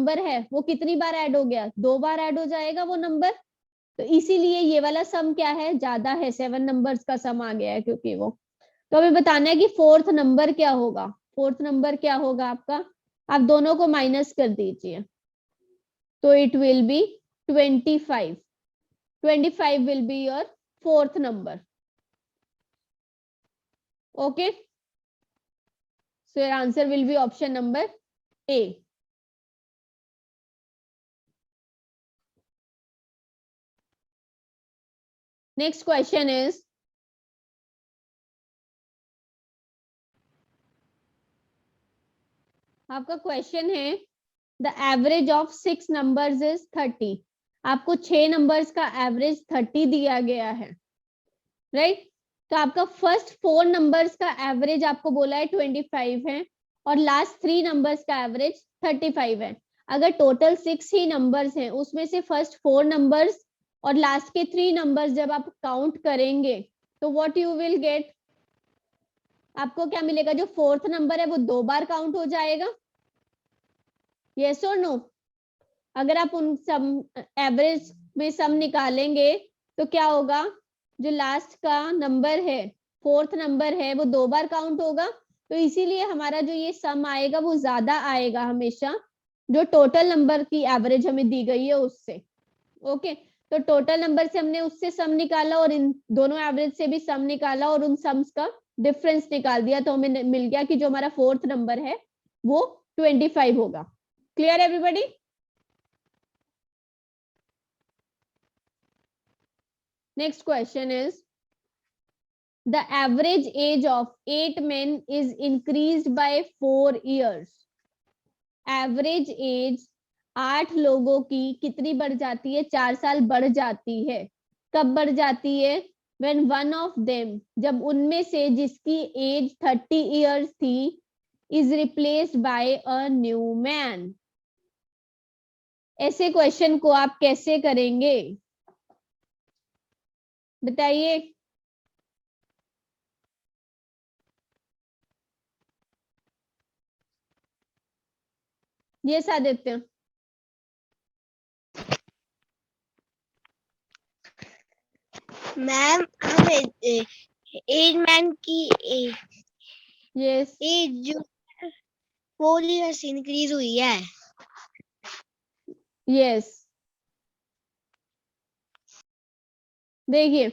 Number है वो कितनी बार ऐड हो गया, 2 बार ऐड हो जाएगा वो नंबर। तो इसीलिए ये वाला सम क्या है, ज्यादा है, 7 नंबर्स का सम आ गया है क्योंकि वो। तो हमें बताना है कि फोर्थ नंबर क्या होगा। फोर्थ नंबर क्या होगा आपका, आप दोनों को माइनस कर दीजिए, तो it will be 25। 25 will be your fourth number. Okay, so your answer will be option number A. Next question is, आपका क्वेश्चन है the average of 6 numbers is 30। आपको 6 नंबर्स का एवरेज 30 दिया गया है, राइट। तो आपका फर्स्ट 4 नंबर्स का एवरेज आपको बोला है 25 है और लास्ट 3 नंबर्स का एवरेज 35 है। अगर टोटल 6 ही नंबर्स हैं, उसमें से फर्स्ट 4 नंबर्स और लास्ट के 3 नंबर्स जब आप काउंट करेंगे तो व्हाट यू विल गेट, आपको क्या मिलेगा, जो फोर्थ नंबर है वो 2 बार काउंट हो जाएगा, यस और नो। अगर आप उन सम एवरेज में सम निकालेंगे तो क्या होगा, जो लास्ट का नंबर है, फोर्थ नंबर है, वो 2 बार काउंट होगा। तो इसीलिए हमारा जो ये सम आएगा वो ज्यादा आएगा हमेशा, जो टोटल नंबर की एवरेज हमें दी गई है उससे। ओके, तो टोटल नंबर से हमने उससे सम निकाला और इन दोनों एवरेज से भी सम निकाला और उन सम्स का डिफरेंस निकाल दिया, तो हमें मिल गया कि जो हमारा फोर्थ नंबर है वो 25 होगा। Clear everybody? Next question is, the average age of 8 men is increased by 4 years. Average age 8 लोगों की कितनी बढ़ जाती है, 4 साल बढ़ जाती है। कब बढ़ जाती है, when one of them, जब उनमें से जिसकी एज 30 years थी, is replaced by a new man. ऐसे क्वेश्चन को आप कैसे करेंगे बताइए। ये आदित्य, मैम हमें एज मैन की यस एज जो 4 इयर्स इंक्रीज हुई है। यस, देखिए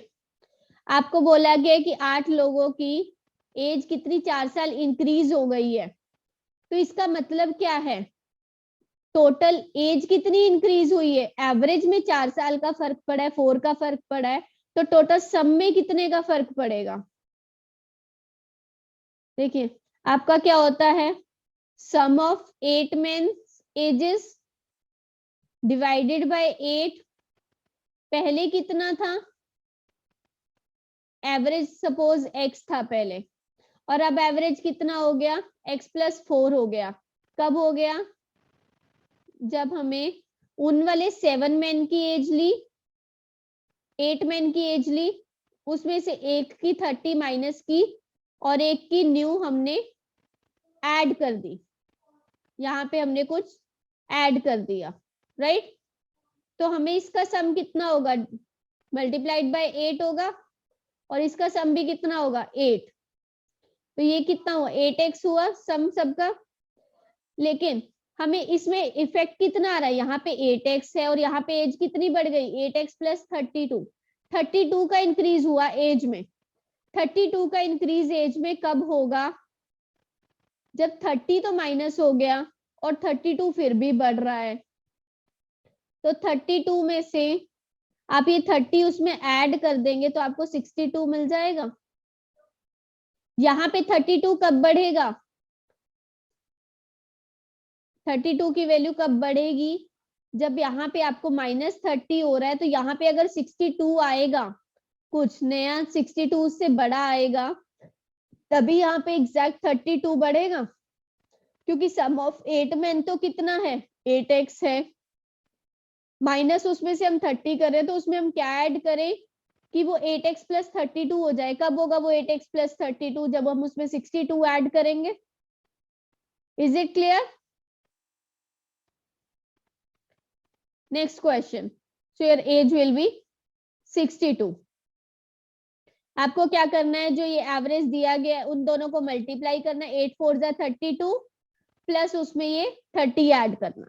आपको बोला गया कि 8 लोगों की एज कितनी, 4 साल इंक्रीज हो गई है। तो इसका मतलब क्या है, टोटल एज कितनी इंक्रीज हुई है, एवरेज में 4 साल का फर्क पड़ा है, 4 का फर्क पड़ा है, तो टोटल सम में कितने का फर्क पड़ेगा। देखिए आपका क्या होता है, sum of 8 men's ages divided by 8। पहले कितना था, एवरेज सपोज x था पहले, और अब एवरेज कितना हो गया, x प्लस 4 हो गया। कब हो गया, जब हमें उन वाले 7 मैन की एज ली, 8 मैन की एज ली, उसमें से एक की 30 माइनस की और एक की न्यू हमने ऐड कर दी। यहाँ पे हमने कुछ ऐड कर दिया, राइट। तो हमें इसका सम कितना होगा, मल्टीप्लाइड बाय 8 होगा और इसका सम भी कितना होगा 8। तो ये कितना हुआ, 8x हुआ सम सबका। लेकिन हमें इसमें इफेक्ट कितना आ रहा है, यहाँ पे 8x है और यहाँ पे एज कितनी बढ़ गई, 8x प्लस 32। 32 का इंक्रीज हुआ एज में। 32 का इंक्रीज एज में कब होगा, जब 30 तो माइनस हो गया और 32 फिर भी बढ़ रहा है। तो 32 में से आप ये 30 उसमें ऐड कर देंगे तो आपको 62 मिल जाएगा। यहाँ पे 32 कब बढ़ेगा, 32 की वैल्यू कब बढ़ेगी, जब यहाँ पे आपको -30 हो रहा है, तो यहाँ पे अगर 62 आएगा, कुछ नया 62 से बड़ा आएगा, तभी यहाँ पे एग्जैक्ट 32 बढ़ेगा। क्योंकि सम ऑफ 8 में तो कितना है, 8x है, माइनस उसमें से हम 30 कर रहे हैं, तो उसमें हम क्या ऐड करें कि वो 8x प्लस 32 हो जाए। कब होगा वो 8x प्लस 32, जब हम उसमें 62 ऐड करेंगे। Is it clear? Next question, so your age will be 62. आपको क्या करना है, जो ये एवरेज दिया गया है उन दोनों को मल्टीप्लाई करना है, 8 4 जा 32 प्लस उसमें ये 30 ऐड करना.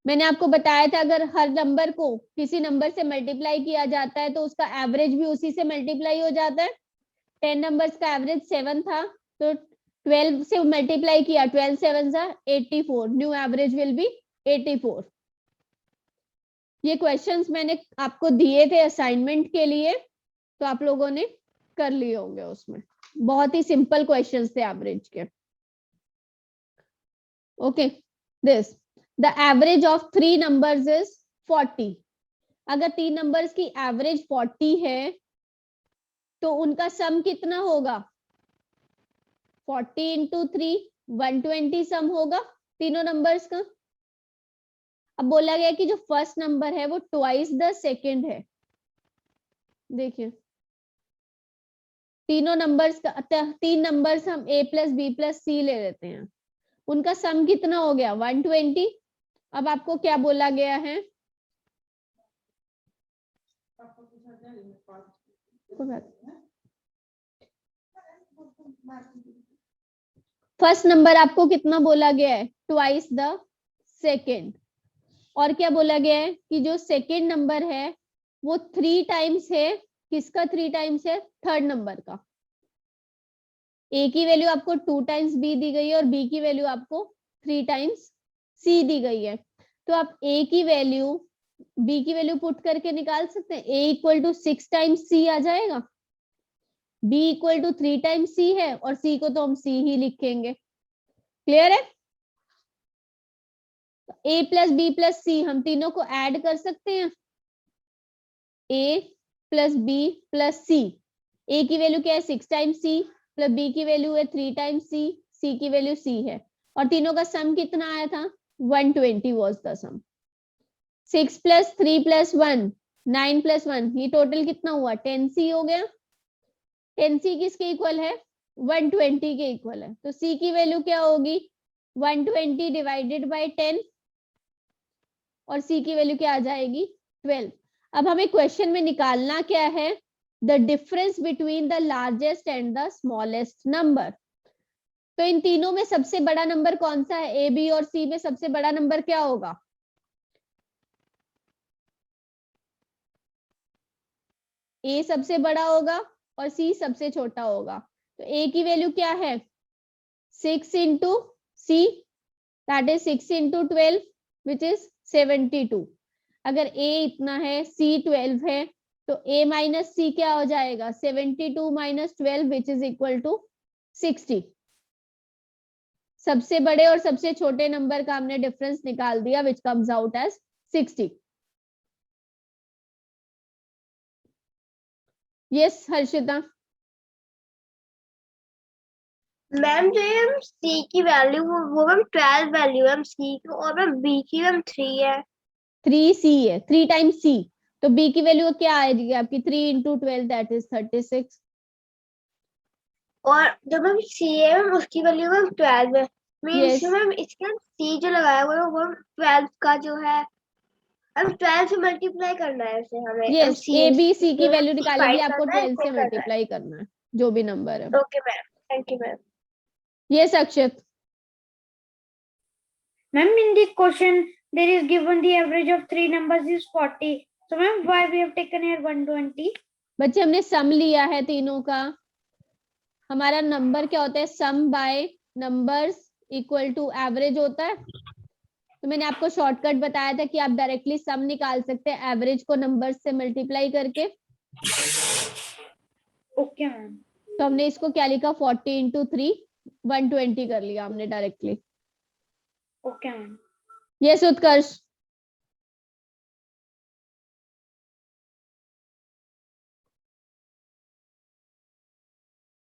मैंने आपको बताया था अगर हर नंबर को किसी नंबर से मल्टीप्लाई किया जाता है तो उसका एवरेज भी उसी से मल्टीप्लाई हो जाता है. 10 नंबर्स का एवरेज 7 था, तो 12 से मल्टीप्लाई किया, 12 7 जा 84, न्यू एवरेज विल बी 84. ये क्वेश्चंस मैंने आपको दिए थे असाइनमेंट के लिए, तो आप लोगों ने कर लिए होंगे. उसमें बहुत ही सिंपल क्वेश्चंस थे एवरेज के. Okay, this the average of 3 numbers is 40. अगर 3 नंबर्स की एवरेज 40 है तो उनका सम कितना होगा? 40 इंटू 3 120 सम होगा तीनों नंबर्स का. अब बोला गया कि जो फर्स्ट नंबर है वो ट्वाइस द सेकंड है. देखिए तीनों नंबर्स का 3 नंबर्स हम a प्लस बी प्लस सी ले लेते हैं, उनका सम कितना हो गया? 120. अब आपको क्या बोला गया है? फर्स्ट नंबर आपको कितना बोला गया है? Twice the second. और क्या बोला गया है कि जो सेकेंड नंबर है वो 3 टाइम्स है. किसका 3 टाइम्स है? थर्ड नंबर का. ए की वैल्यू आपको 2 टाइम्स बी दी गई है और बी की वैल्यू आपको 3 टाइम्स सी दी गई है. तो आप ए की वैल्यू बी की वैल्यू पुट करके निकाल सकते हैं. A equal to 6 times c आ जाएगा, b equal to 3 times c है और सी को तो हम सी ही लिखेंगे. क्लियर है? ए प्लस बी प्लस सी हम तीनों को ऐड कर सकते हैं. ए प्लस बी प्लस सी, ए की वैल्यू क्या है? 6 टाइम्स सी, प्लस बी की वैल्यू है 3 टाइम्स सी, सी की वैल्यू सी है, और तीनों का सम कितना आया था? 120 was the sum. 6 plus 3 plus 1 9 plus 1, ये टोटल कितना हुआ? 10 सी हो गया. 10 सी किसके इक्वल है? 120 के इक्वल है. तो सी की वैल्यू क्या होगी? 120 डिवाइडेड बाय 10, और सी की वैल्यू क्या आ जाएगी? 12. अब हमें क्वेश्चन में निकालना क्या है? The difference between the largest and the smallest number. तो इन तीनों में सबसे बड़ा नंबर कौन सा है? ए बी और सी में सबसे बड़ा नंबर क्या होगा? ए सबसे बड़ा होगा और सी सबसे छोटा होगा. तो ए की वैल्यू क्या है? 6 into c, that is 6 into 12 which is 72. अगर a इतना है, c 12 है, तो a माइनस सी क्या हो जाएगा? 72 minus 12 which is equal to 60. सबसे बड़े और सबसे छोटे नंबर का हमने डिफरेंस निकाल दिया which comes out as 60. Yes Harshita. Ma'am जो ये हम सी की वैल्यू वो मैम 12 वैल्यू है सी की, और मैम बी की मैम 3 है. 3c है, 3 टाइम्स c, तो b की वैल्यू क्या आएगी आपकी? 3 इंटू 12 दैट इज 36. और जो मैम सी है मैम उसकी वैल्यू मैम 12 है. मीन्स यस मैम इसके सी जो लगाया हुआ है वो 12 का जो है हम 12 से मल्टीप्लाई करना है उसे हमें. यस, ए बी सी की जो वैल्यू सी निकालेगी, फाइंड आपको करना है 12 से इसमें करना है. मल्टीप्लाई करना है जो भी नंबर है. Okay ma'am, thank you ma'am. Yes Akshat. Ma'am, in the question, there is given the average of 3 numbers is 40. So, ma'am, why we have taken here 120? बच्चे हमने सम लिया है तीनों का. हमारा नंबर क्या होता है? Sum by numbers equal to average होता है. तो मैंने आपको शॉर्टकट बताया था कि आप डायरेक्टली सम निकाल सकते हैं एवरेज को नंबर्स से मल्टीप्लाई करके. Okay, ma'am. तो हमने इसको क्या लिखा? 40 इंटू 3 120 कर लिया हमने directly. Okay, ma'am. Yes Utkarsh.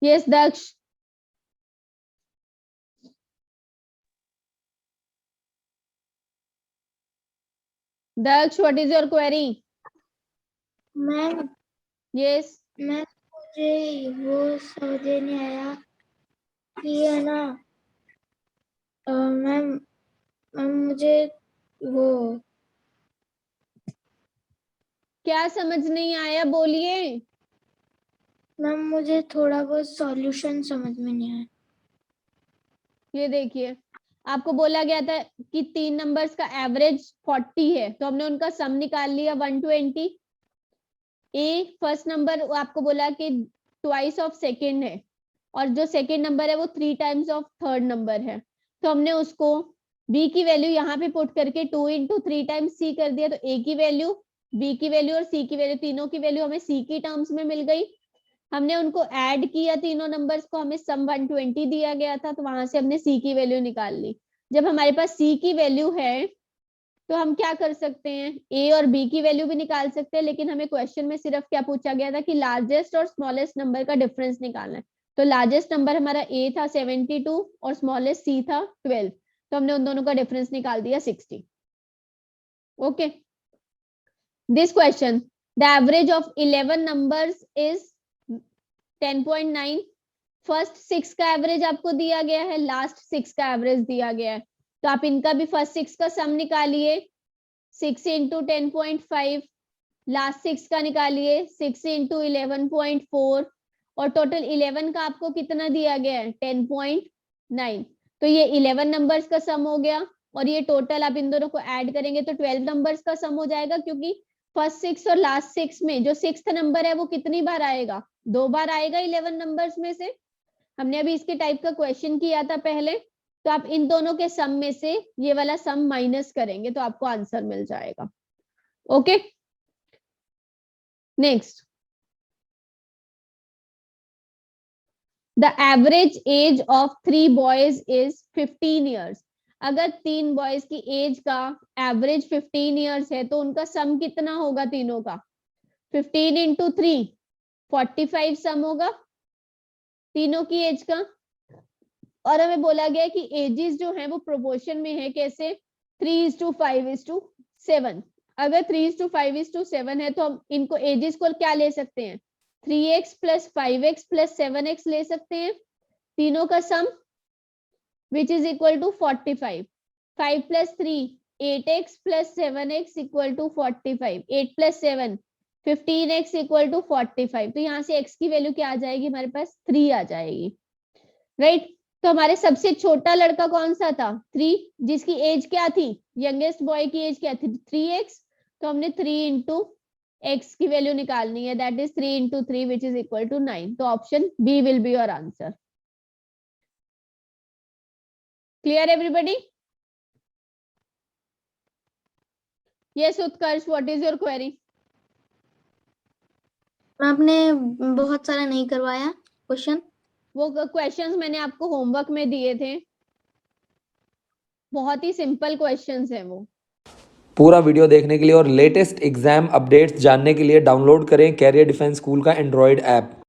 Yes Daksh. Daksh, what is your query? Ma'am yes. मुझे वो समझ नहीं आया कि है ना मैम मुझे वो क्या समझ नहीं आया, बोलिए। मैम मुझे थोड़ा बहुत सॉल्यूशन समझ में नहीं आया। ये देखिए, आपको बोला गया था कि 3 नंबर्स का एवरेज 40 है, तो हमने उनका सम निकाल लिया 120। ए फर्स्ट नंबर आपको बोला कि ट्वाइस ऑफ सेकेंड है, और जो सेकेंड नंबर है वो 3 टाइम्स ऑफ थर्ड नंबर है, तो हमने उसको बी की वैल्यू यहाँ पे पुट करके 2 इंटू 3 टाइम्स सी कर दिया, तो ए की वैल्यू, बी की वैल्यू और सी की वैल्यू, तीनों की वैल्यू हमें सी की टर्म्स में मिल गई। हमने उनको ऐड किया तीनों नंबर्स को, हमें सम 120 दिया गया था, तो वहां से हमने सी की वैल्यू निकाल ली। जब हमारे पास सी की वैल्यू है तो हम क्या कर सकते हैं, ए और बी की वैल्यू भी निकाल सकते हैं, लेकिन हमें क्वेश्चन में सिर्फ क्या पूछा गया था कि लार्जेस्ट और स्मॉलेस्ट नंबर का डिफरेंस निकालना है। तो लार्जेस्ट नंबर हमारा ए था 72 और स्मॉलेस्ट सी था 12, तो हमने उन दोनों का डिफरेंस निकाल दिया 60। Okay, this question, the average of 11 numbers is 10.9। First 6 का एवरेज आपको दिया गया है, लास्ट 6 का एवरेज दिया गया है, तो आप इनका भी फर्स्ट 6 का सम निकालिए, 6 इंटू 10.5, लास्ट 6 का निकालिए 6 इंटू 11.4, और टोटल 11 का आपको कितना दिया गया है 10.9, तो ये 11 नंबर्स का सम हो गया, और ये टोटल आप इन दोनों को ऐड करेंगे तो 12 नंबर्स का सम हो जाएगा, क्योंकि फर्स्ट 6 और लास्ट 6 में जो 6th नंबर है वो कितनी बार आएगा, 2 बार आएगा 11 नंबर्स में से। हमने अभी इसके टाइप का क्वेश्चन किया था पहले, तो आप इन दोनों के सम में से ये वाला सम माइनस करेंगे तो आपको आंसर मिल जाएगा। Okay, next, the average age of 3 boys is 15 years. अगर 3 बॉयज की एज का एवरेज 15 ईयर्स है तो उनका सम कितना होगा तीनों का, 15 इंटू 3 45 सम होगा तीनों की एज का। और हमें बोला गया कि एजेस जो है वो प्रोपोर्शन में है, कैसे 3:5:7। अगर 3:5:7 है तो हम इनको एजेस को क्या ले सकते हैं, 3x plus 5x plus 7x ले सकते हैं, तीनों का sum which is equal to 45। 5 plus 3 8x plus 7x equal to 45, 8 plus 7 15x equal to 45, तो यहाँ से x की वैल्यू क्या आ जाएगी, हमारे पास 3 आ जाएगी, राइट। तो हमारे सबसे छोटा लड़का कौन सा था, 3, जिसकी एज क्या थी, यंगेस्ट बॉय की एज क्या थी 3x, तो हमने 3 इंटू एक्स की वैल्यू निकालनी है, that is 3 into 3 which is equal to 9, तो option b will be your answer. Clear everybody? Yes Utkarsh, what is your query? आपने बहुत सारा नहीं करवाया क्वेश्चन। वो क्वेश्चंस मैंने आपको होमवर्क में दिए थे, बहुत ही सिंपल क्वेश्चंस हैं वो। पूरा वीडियो देखने के लिए और लेटेस्ट एग्जाम अपडेट्स जानने के लिए डाउनलोड करें कैरियर डिफेंस स्कूल का एंड्रॉयड ऐप।